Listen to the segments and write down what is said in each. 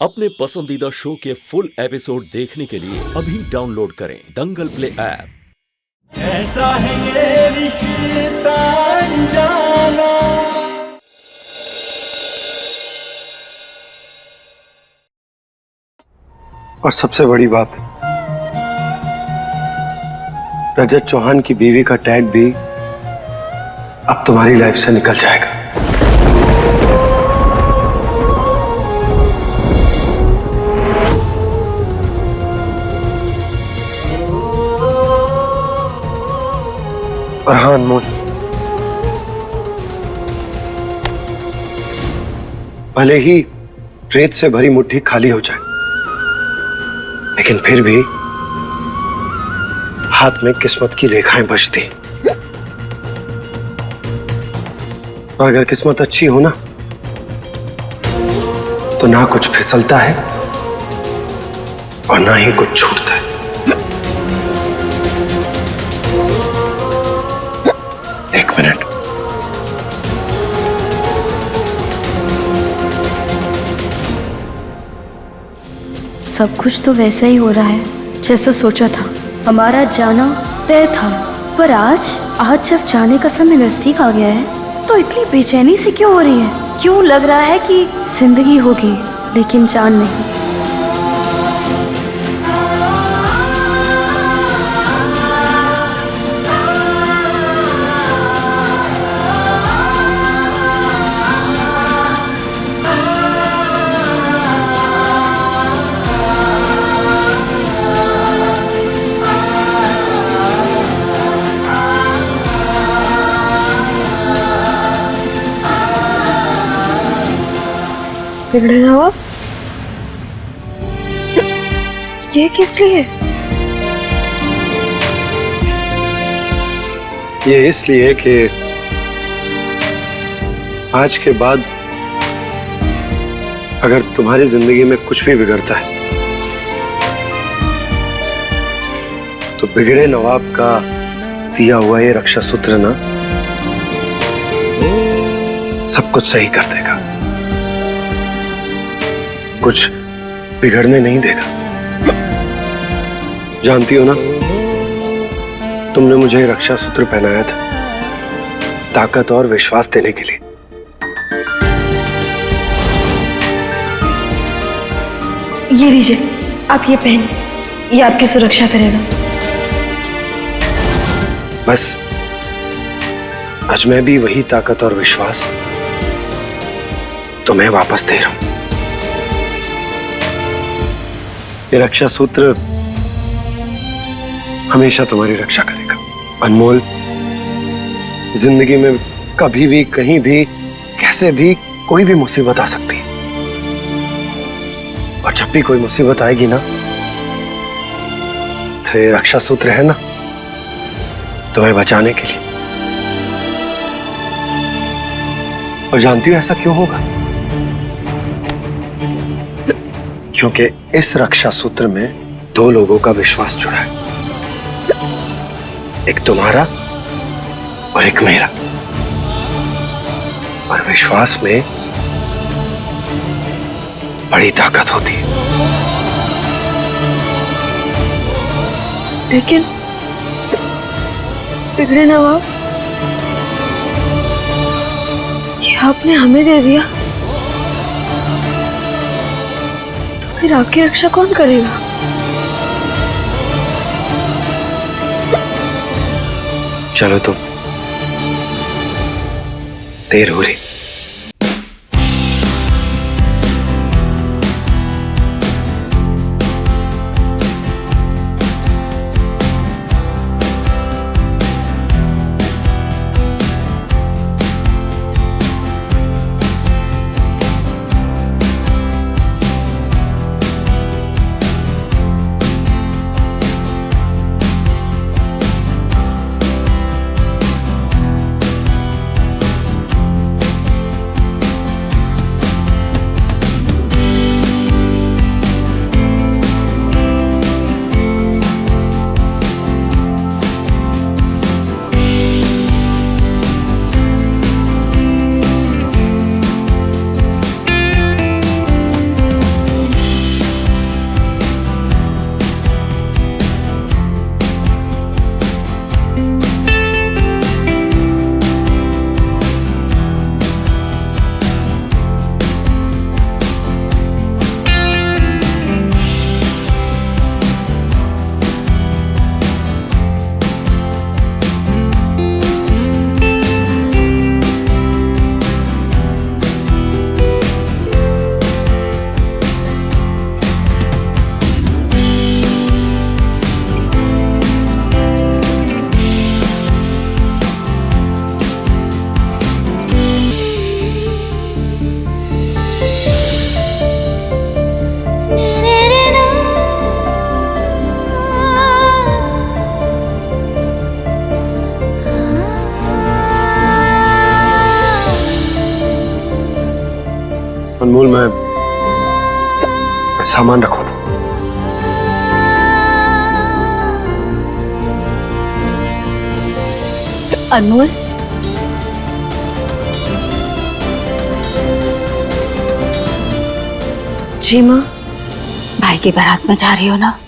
अपने पसंदीदा शो के फुल एपिसोड देखने के लिए अभी डाउनलोड करें दंगल प्ले ऐप। ऐसा है ये रिश्ता अनजाना। और सबसे बड़ी बात, रजत चौहान की बीवी का टैग भी अब तुम्हारी लाइफ से निकल जाएगा। और हाँ अनमोल, भले ही रेत से भरी मुट्ठी खाली हो जाए, लेकिन फिर भी हाथ में किस्मत की रेखाएं बजती। और अगर किस्मत अच्छी हो ना, तो ना कुछ फिसलता है और ना ही कुछ छूटता है। एक मिनट। सब कुछ तो वैसा ही हो रहा है जैसा सोचा था। हमारा जाना तय था, पर आज जब जाने का समय नजदीक आ गया है तो इतनी बेचैनी सी क्यों हो रही है? क्यों लग रहा है कि जिंदगी होगी लेकिन जान नहीं। बिगड़े नवाब, ये किस लिए? ये इसलिए कि आज के बाद अगर तुम्हारी जिंदगी में कुछ भी बिगड़ता है तो बिगड़े नवाब का दिया हुआ ये रक्षा सूत्र ना सब कुछ सही कर देगा, कुछ बिगड़ने नहीं देगा। जानती हो ना, तुमने मुझे रक्षा सूत्र पहनाया था ताकत और विश्वास देने के लिए। ये लीजिए, आप ये पहनिए, ये आपकी सुरक्षा करेगा। बस आज मैं भी वही ताकत और विश्वास तुम्हें वापस दे रहा हूं। ये रक्षा सूत्र हमेशा तुम्हारी रक्षा करेगा। अनमोल, जिंदगी में कभी भी, कहीं भी, कैसे भी कोई भी मुसीबत आ सकती है, और जब भी कोई मुसीबत आएगी ना, तो ये रक्षा सूत्र है ना तुम्हें बचाने के लिए। और जानती हो ऐसा क्यों होगा? क्योंकि इस रक्षा सूत्र में दो लोगों का विश्वास जुड़ा है, एक तुम्हारा और एक मेरा। और विश्वास में बड़ी ताकत होती है। लेकिन बिगड़े नवाब, ये आपने हमें दे दिया, फिर आपकी रक्षा कौन करेगा? चलो तुम, देर हो रही। अनमोल, मैं सामान रखो तो। अनमोल, जी माँ। भाई की बारात में जा रही हो ना,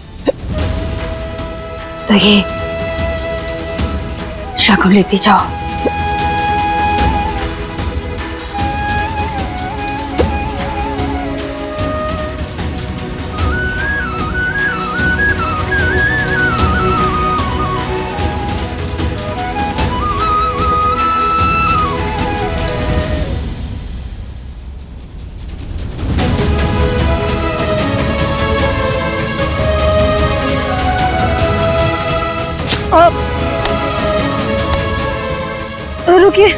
तो ये शगुन लेती जाओ। रुकिए।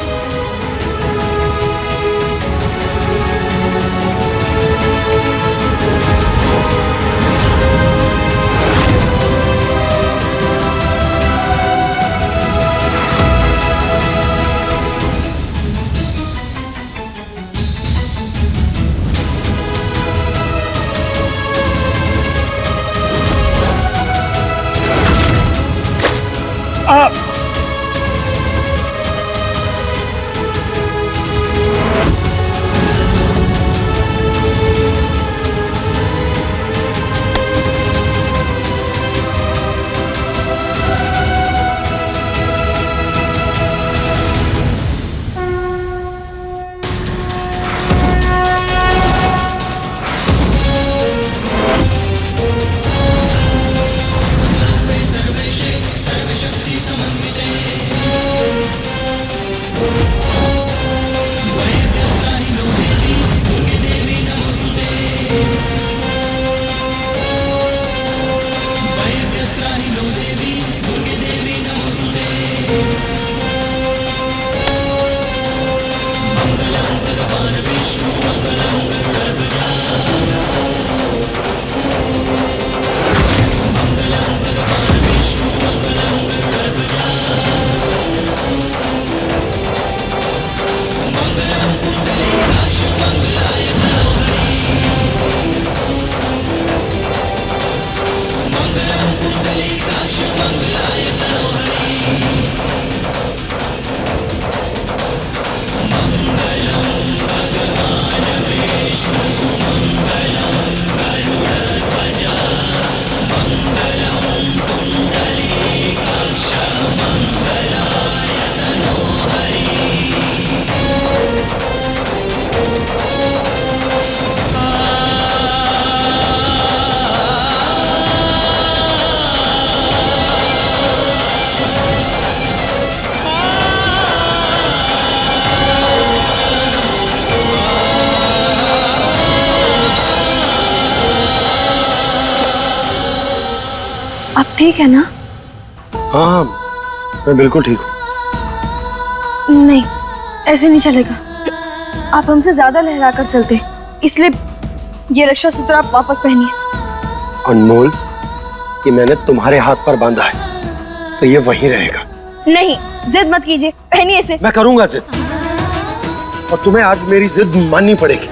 आप ठीक है ना? हाँ हाँ, मैं बिल्कुल ठीक हूँ। नहीं, ऐसे नहीं चलेगा। आप हमसे ज्यादा लहरा कर चलते, इसलिए ये रक्षा सूत्र आप वापस पहनिए। अनमोल, ये मैंने तुम्हारे हाथ पर बांधा है, तो ये वहीं रहेगा। नहीं, जिद मत कीजिए, पहनिए इसे। मैं करूंगा जिद, और तुम्हें आज मेरी जिद माननी पड़ेगी।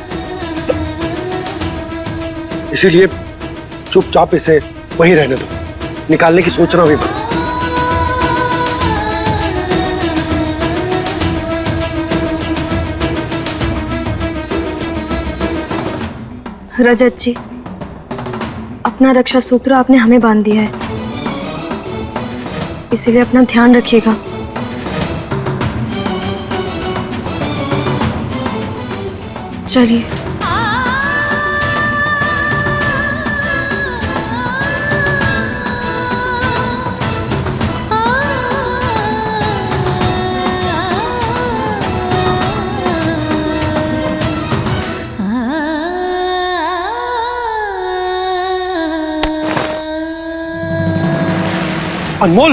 इसीलिए चुपचाप इसे वहीं रहने दो, निकालने की सोचना भी बंद। रजत जी, अपना रक्षा सूत्र आपने हमें बांध दिया है, इसीलिए अपना ध्यान रखिएगा। चलिए। अनमोल,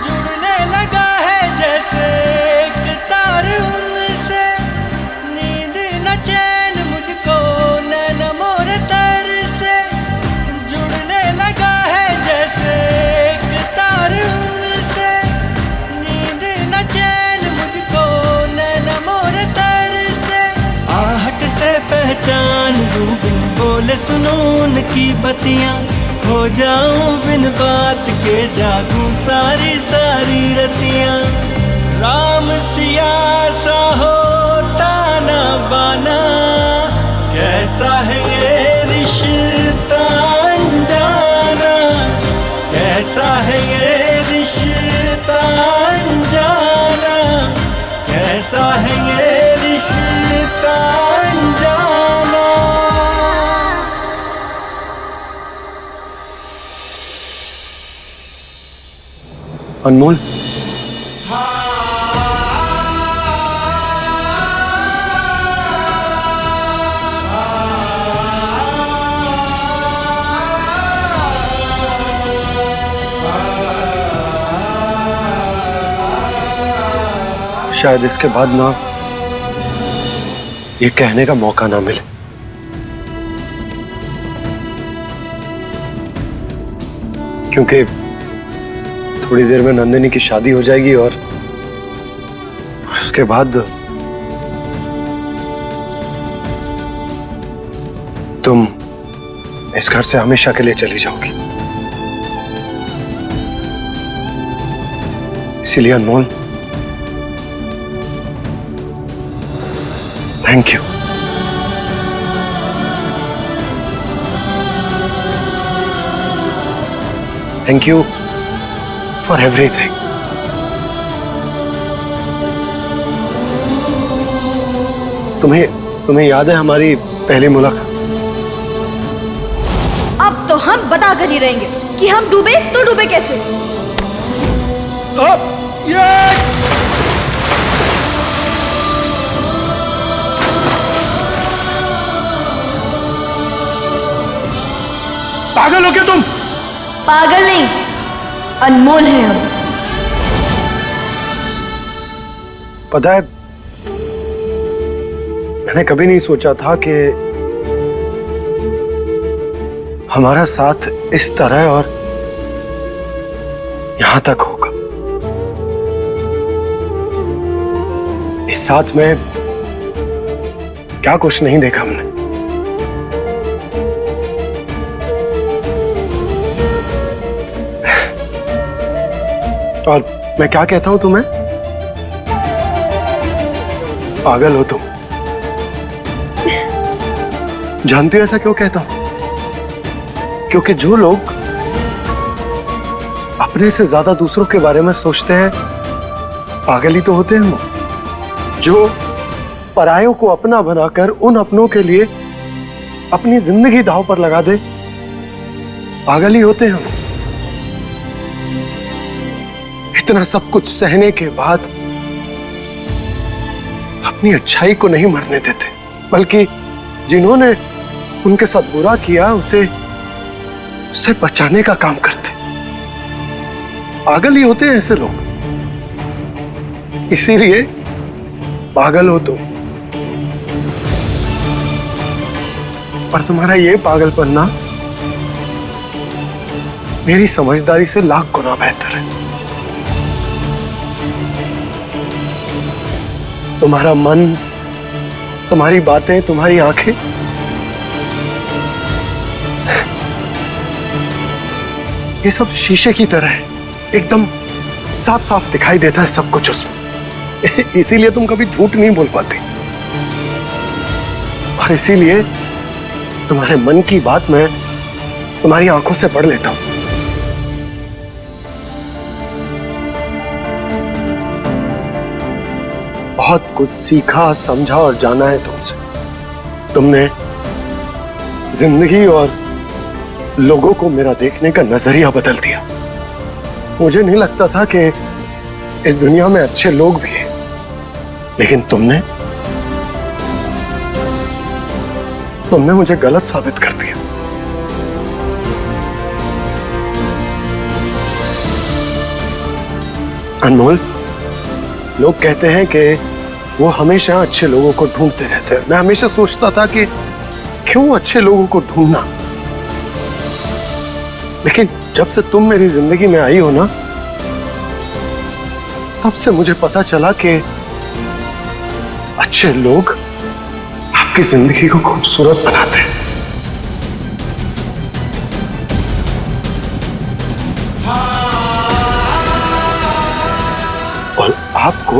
जुड़ने लगा है जैसे एक तार उनसे, नींद न चैन मुझको नैन मोर तर से। जुड़ने लगा है जैसे एक ले सुनून की बत्तियां, हो जाऊं बिन बात के जागूं सारी सारी रतियां। राम सिया सा होता ना बाना, कैसा है ये रिश्ता अनजाना, कैसा है ये रिश्ता अनजाना, कैसा है ये रिश्ता अनजाना। अनमोल, शायद इसके बाद ना ये कहने का मौका ना मिले, क्योंकि थोड़ी देर में नंदिनी की शादी हो जाएगी और उसके बाद तुम इस घर से हमेशा के लिए चली जाओगी। इसीलिए Anmol, thank you. Thank you for everything. तुम्हें याद है हमारी पहली मुलाकात? अब तो हम बता कर ही रहेंगे कि हम डूबे तो डूबे कैसे। पागल हो क्या तुम? पागल नहीं, अनमोल है हम। पता है, मैंने कभी नहीं सोचा था कि हमारा साथ इस तरह और यहां तक होगा। इस साथ में क्या कुछ नहीं देखा हमने। और मैं क्या कहता हूं तुम्हें? पागल हो तुम। जानती हो ऐसा क्यों कहता हूं? क्योंकि जो लोग अपने से ज्यादा दूसरों के बारे में सोचते हैं, पागल ही तो होते हैं वो। जो परायों को अपना बनाकर उन अपनों के लिए अपनी जिंदगी दांव पर लगा दे, पागल ही होते हैं। इतना सब कुछ सहने के बाद अपनी अच्छाई को नहीं मरने देते, बल्कि जिन्होंने उनके साथ बुरा किया उसे बचाने का काम करते। पागल ही होते हैं ऐसे लोग। इसीलिए पागल हो तुम। पर तुम्हारा ये पागलपन ना मेरी समझदारी से लाख गुना बेहतर है। तुम्हारा मन, तुम्हारी बातें, तुम्हारी आंखें, ये सब शीशे की तरह है, एकदम साफ साफ दिखाई देता है सब कुछ उसमें। इसीलिए तुम कभी झूठ नहीं बोल पाती, और इसीलिए तुम्हारे मन की बात मैं तुम्हारी आंखों से पढ़ लेता हूं। बहुत कुछ सीखा, समझा और जाना है तुमसे। तुमने जिंदगी और लोगों को मेरा देखने का नजरिया बदल दिया। मुझे नहीं लगता था कि इस दुनिया में अच्छे लोग भी हैं, लेकिन तुमने मुझे गलत साबित कर दिया। अनमोल, लोग कहते हैं कि वो हमेशा अच्छे लोगों को ढूंढते रहते हैं। मैं हमेशा सोचता था कि क्यों अच्छे लोगों को ढूंढना, लेकिन जब से तुम मेरी जिंदगी में आई हो ना, तब से मुझे पता चला कि अच्छे लोग आपकी जिंदगी को खूबसूरत बनाते हैं। आपको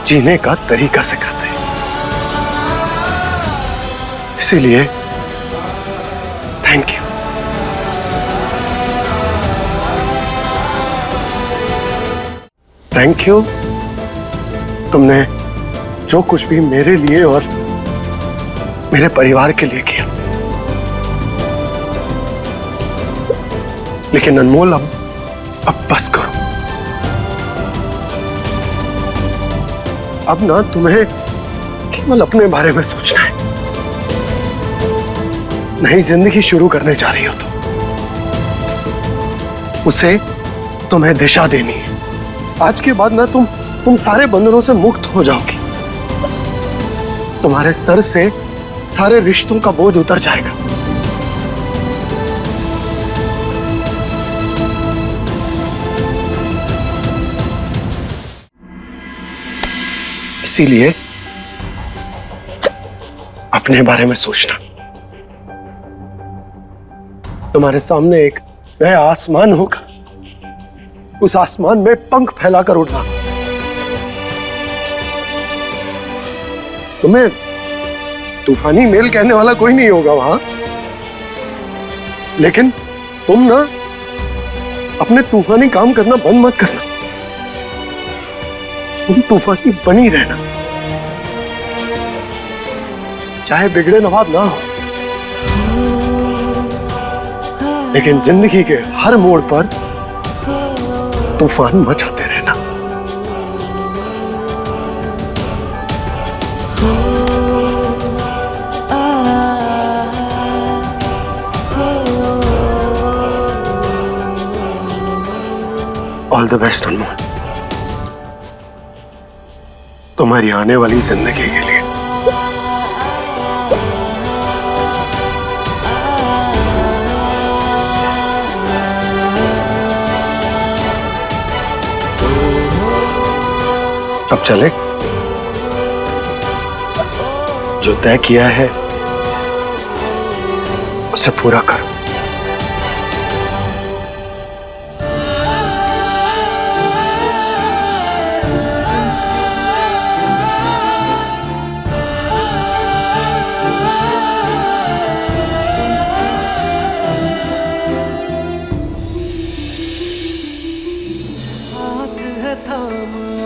जीने का तरीका सिखाते हैं। इसीलिए थैंक यू। थैंक यू, तुमने जो कुछ भी मेरे लिए और मेरे परिवार के लिए किया। लेकिन अनमोल, अब बस करो। अब ना तुम्हें केवल अपने बारे में सोचना है। नई जिंदगी शुरू करने जा रही हो तो उसे तुम्हें दिशा देनी है। आज के बाद ना तुम सारे बंधनों से मुक्त हो जाओगी। तुम्हारे सर से सारे रिश्तों का बोझ उतर जाएगा। इसीलिए अपने बारे में सोचना। तुम्हारे सामने एक नया आसमान होगा, उस आसमान में पंख फैलाकर उड़ना। तुम्हें तूफानी मेल कहने वाला कोई नहीं होगा वहां, लेकिन तुम ना अपने तूफानी काम करना बंद मत करना। तुम तूफानी बनी रहना, चाहे बिगड़े नवाब ना हो, लेकिन जिंदगी के हर मोड़ पर तूफान मचाते रहना। ऑल द बेस्ट अनमोल, तुम्हारी आने वाली जिंदगी के लिए। अब चले, जो तय किया है उसे पूरा कर।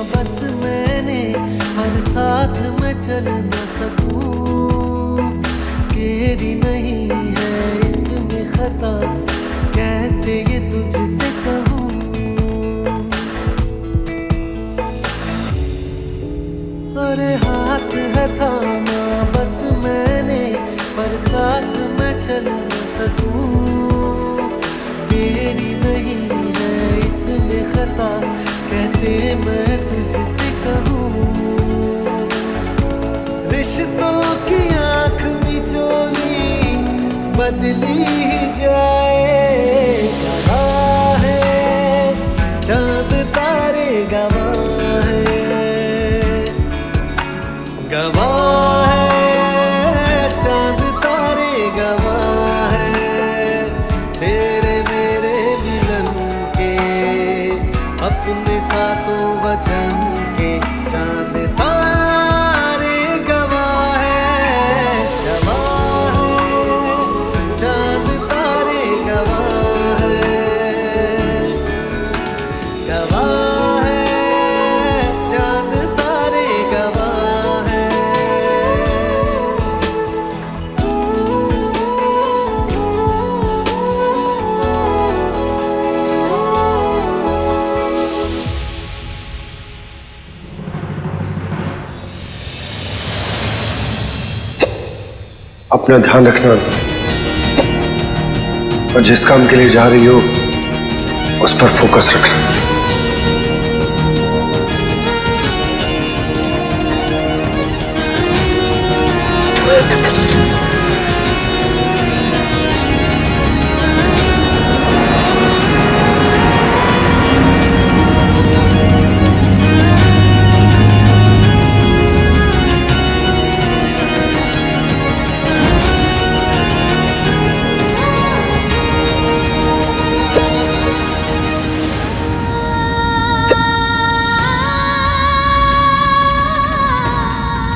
बस मैंने पर साथ में चल न सकूं। तेरी नहीं है इसमें खता, कैसे ये तुझसे कहूं। अरे हाथ है थामा बस मैंने पर साथ में चल न सकूं। तेरी नहीं है इसमें खता, कैसे मैं तुझसे कहूँ। रिश्तों की आँख मिचोली बदली ही जाए। गवाह है चांद तारे, गवाह है, गवाह है चांद तारे, गवाह है तेरे मेरे मिलन के, अपने सातों वचन के। चांद तारे गवाह है, गवाह है चांद तारे, गवाह है, गवाह है चांद तारे, गवाह है। अपना ध्यान रखना और जिस काम के लिए जा रही हो उस पर फोकस रखना।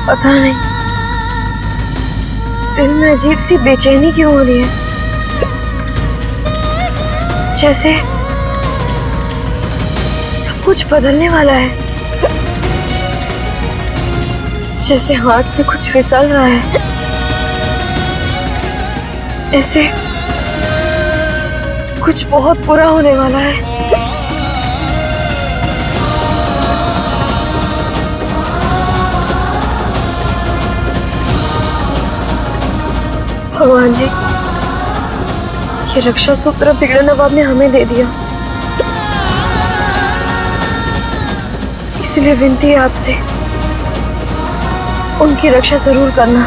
पता नहीं दिल में अजीब सी बेचैनी क्यों हो रही है, जैसे सब कुछ बदलने वाला है, जैसे हाथ से कुछ फिसल रहा है, जैसे कुछ बहुत बुरा होने वाला है। भगवान जी, ये रक्षा सूत्र बिगड़न नवाब ने हमें दे दिया, इसलिए विनती है आपसे उनकी रक्षा जरूर करना।